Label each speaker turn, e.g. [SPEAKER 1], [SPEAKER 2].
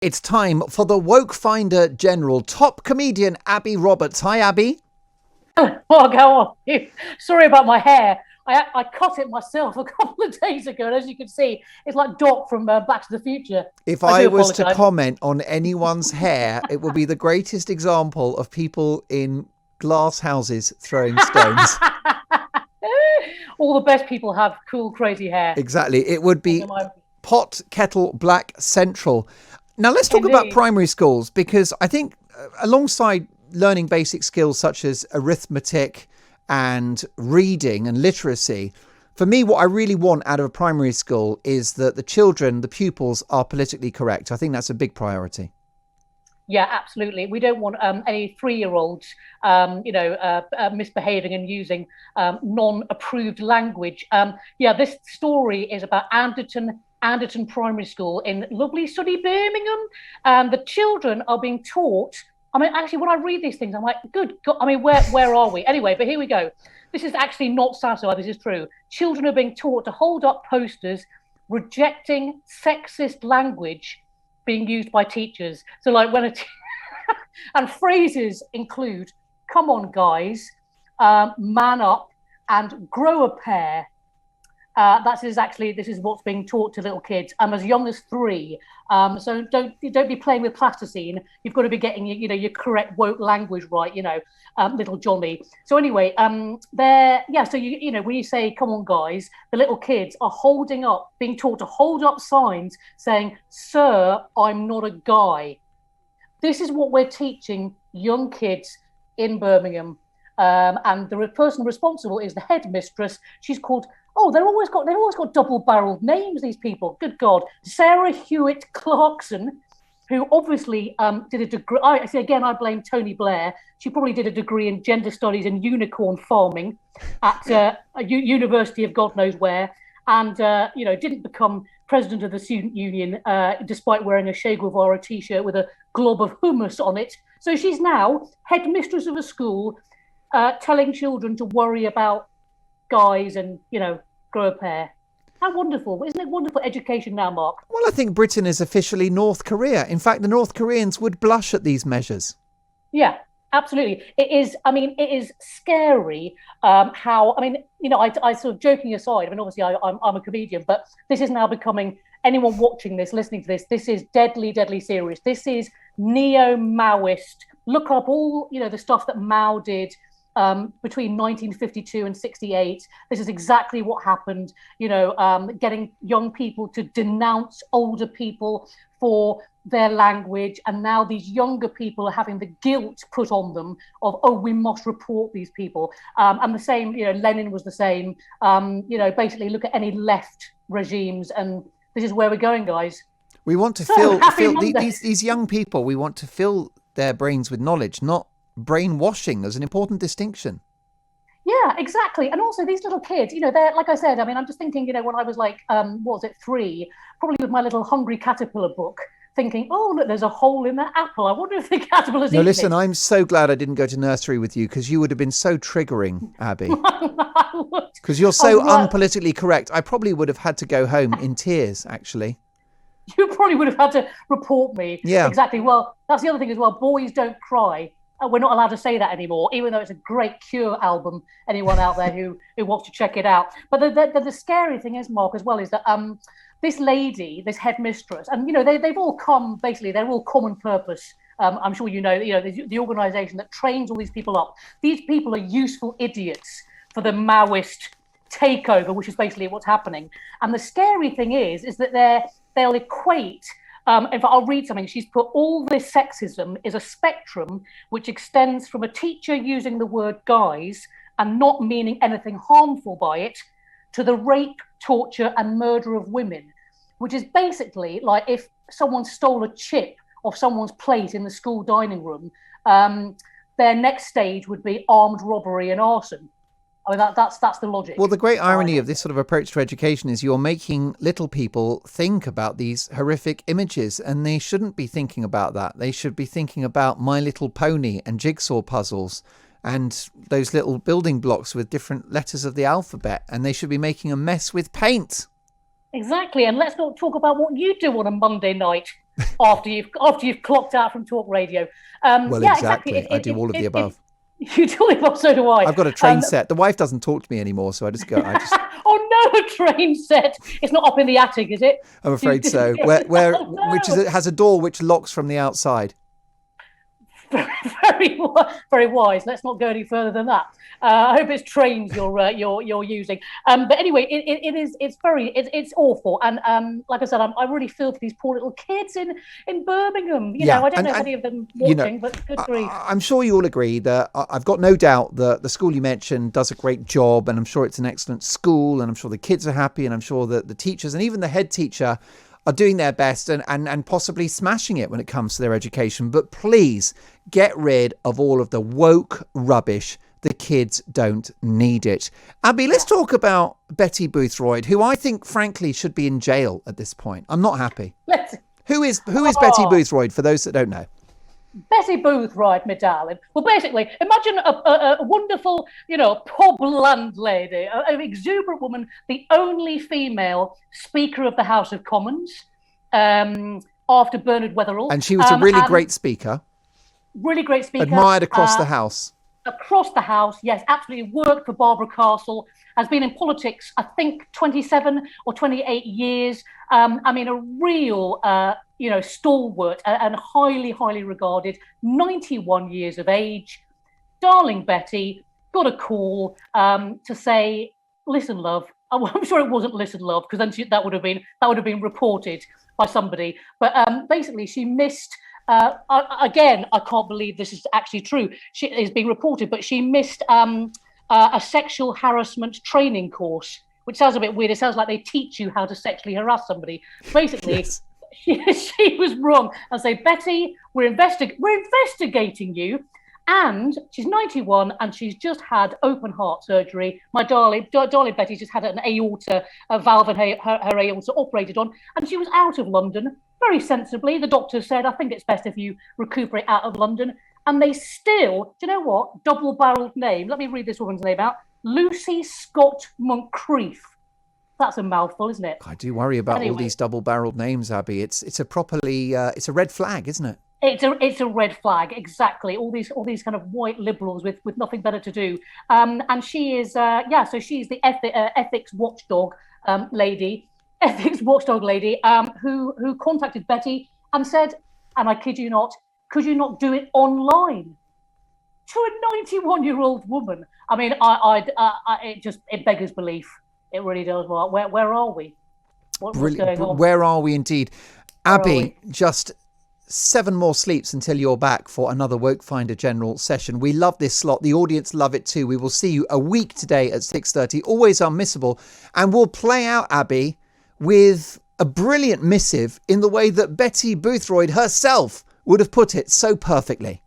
[SPEAKER 1] It's time for the Woke Finder General, top comedian Abi Roberts. Hi, Abi.
[SPEAKER 2] Mark, how are you? Sorry about my hair. I cut it myself a couple of days ago, and as you can see, it's like Doc from Back to the Future.
[SPEAKER 1] If
[SPEAKER 2] I
[SPEAKER 1] I
[SPEAKER 2] do
[SPEAKER 1] was to
[SPEAKER 2] apologise.
[SPEAKER 1] comment on anyone's hair, it would be the greatest example of people in glass houses throwing stones.
[SPEAKER 2] All the best people have cool, crazy hair.
[SPEAKER 1] Exactly. It would be pot, kettle, black, central. Now, let's talk about
[SPEAKER 2] Indeed.
[SPEAKER 1] primary schools, because I think alongside learning basic skills such as arithmetic and reading and literacy, for me, what I really want out of a primary school is that the children, the pupils, are politically correct. I think that's a big priority.
[SPEAKER 2] Yeah, absolutely. We don't want any 3-year-olds, misbehaving and using non-approved language. This story is about Anderton Primary School in lovely sunny Birmingham. The children are being taught. I mean, actually, when I read these things, I'm like, good God, I mean, where are we? Anyway, but here we go. This is actually not satire. This is true. Children are being taught to hold up posters rejecting sexist language being used by teachers. So, like, and phrases include, "Come on, guys, man up, and grow a pair." This is what's being taught to little kids as young as 3. So don't be playing with plasticine. You've got to be getting your correct woke language right. Little Johnny. So anyway, So when you say "come on, guys," the little kids are being taught to hold up signs saying, "Sir, I'm not a guy." This is what we're teaching young kids in Birmingham. And the person responsible is the headmistress. She's called, they've always got double-barreled names, these people. Good God. Sarah Hewitt Clarkson, who obviously did a degree. I blame Tony Blair. She probably did a degree in gender studies and unicorn farming at a university of God knows where. And, didn't become president of the student union despite wearing a Che Guevara T-shirt with a glob of hummus on it. So she's now headmistress of a school, telling children to worry about guys and, grow a pair. How wonderful. Isn't it wonderful education now, Mark?
[SPEAKER 1] Well, I think Britain is officially North Korea. In fact, the North Koreans would blush at these measures.
[SPEAKER 2] Yeah, absolutely. It is scary how, I sort of joking aside, obviously I'm a comedian, but this is now becoming, anyone watching this, listening to this is deadly, deadly serious. This is neo-Maoist. Look up all, the stuff that Mao did between 1952 and 68. This is exactly what happened, getting young people to denounce older people for their language. And now these younger people are having the guilt put on them of, we must report these people. And the same, Lenin was the same. Basically look at any left regimes, and this is where we're going, guys.
[SPEAKER 1] We want to fill these young people, we want to fill their brains with knowledge, not brainwashing. There's an important distinction.
[SPEAKER 2] Yeah, exactly. And also these little kids, they're, like I said, I'm just thinking, when I was like, 3, probably with my little Hungry Caterpillar book, thinking, look, there's a hole in that apple. I wonder if the caterpillar's eating
[SPEAKER 1] listen,
[SPEAKER 2] it.
[SPEAKER 1] I'm so glad I didn't go to nursery with you, because you would have been so triggering, Abi. Because you're so unpolitically correct. I probably would have had to go home in tears, actually.
[SPEAKER 2] You probably would have had to report me.
[SPEAKER 1] Yeah.
[SPEAKER 2] Exactly. Well, that's the other thing as well. Boys don't cry. We're not allowed to say that anymore, even though it's a great Cure album. Anyone out there who wants to check it out. But the scary thing is, Mark, as well, is that this lady, this headmistress, and they've all come. Basically, they're all common purpose. I'm sure the organisation that trains all these people up. These people are useful idiots for the Maoist takeover, which is basically what's happening. And the scary thing is that they'll equate. In fact, I'll read something. She's put, all this sexism is a spectrum which extends from a teacher using the word guys and not meaning anything harmful by it to the rape, torture and murder of women, which is basically like if someone stole a chip off someone's plate in the school dining room, their next stage would be armed robbery and arson. That's the logic.
[SPEAKER 1] Well, the great irony of this sort of approach to education is you're making little people think about these horrific images, and they shouldn't be thinking about that. They should be thinking about My Little Pony and jigsaw puzzles and those little building blocks with different letters of the alphabet, and they should be making a mess with paint.
[SPEAKER 2] Exactly. And let's not talk about what you do on a Monday night. after you've clocked out from talk radio.
[SPEAKER 1] Well, exactly. I do all of the above.
[SPEAKER 2] You do it above, so do I.
[SPEAKER 1] I've got a train set. The wife doesn't talk to me anymore, so I just go.
[SPEAKER 2] Oh no, a train set! It's not up in the attic, is it?
[SPEAKER 1] I'm afraid so. Which has a door which locks from the outside.
[SPEAKER 2] Very, very wise. Let's not go any further than that. I hope it's trains you're using. But anyway, it's awful. And like I said, I really feel for these poor little kids in Birmingham. I don't know if any of them watching, but good grief.
[SPEAKER 1] I'm sure you all agree that I've got no doubt that the school you mentioned does a great job, and I'm sure it's an excellent school, and I'm sure the kids are happy, and I'm sure that the teachers and even the head teacher are doing their best and possibly smashing it when it comes to their education. But please get rid of all of the woke rubbish. The kids don't need it. Abi, let's talk about Betty Boothroyd, who I think, frankly, should be in jail at this point. I'm not happy. Who is Betty Boothroyd, for those that don't know?
[SPEAKER 2] Betty Boothroyd, my darling. Well, basically, imagine a wonderful, pub landlady, an exuberant woman, the only female Speaker of the House of Commons after Bernard Wetherell.
[SPEAKER 1] And she was a really great speaker.
[SPEAKER 2] Really great speaker.
[SPEAKER 1] Admired across the House.
[SPEAKER 2] Across the House, yes, absolutely. Worked for Barbara Castle. Has been in politics, I think, 27 or 28 years. A real, stalwart and highly, highly regarded. 91 years of age. Darling Betty got a call to say, "Listen, love." I'm sure it wasn't "Listen, love," because then that would have been reported by somebody. But basically, she missed. Again, I can't believe this is actually true. She is being reported, but she missed a sexual harassment training course, which sounds a bit weird. It sounds like they teach you how to sexually harass somebody. Basically, yes. she was wrong and say, "Betty, we're investigating you." And she's 91 and she's just had open heart surgery. My darling Betty just had an aorta, a valve in her aorta operated on, and she was out of London very sensibly. The doctor said, "I think it's best if you recuperate out of London." And they still, do you know what? Double-barreled name. Let me read this woman's name out. Lucy Scott Moncrief. That's a mouthful, isn't it?
[SPEAKER 1] I do worry about all these double-barreled names, Abi. It's a properly, it's a red flag, isn't it?
[SPEAKER 2] It's a red flag, exactly. All these kind of white liberals with nothing better to do. And she is, so she's the ethics watchdog lady, who contacted Betty and said, and I kid you not, could you not do it online? To a 91-year-old woman. I mean, it beggars belief. It really does. Well, where are we? What's going on?
[SPEAKER 1] Where are we indeed? Abi, just 7 more sleeps until you're back for another Woke Finder General session. We love this slot. The audience love it too. We will see you a week today at 6:30. Always unmissable. And we'll play out, Abi, with a brilliant missive in the way that Betty Boothroyd herself would have put it so perfectly.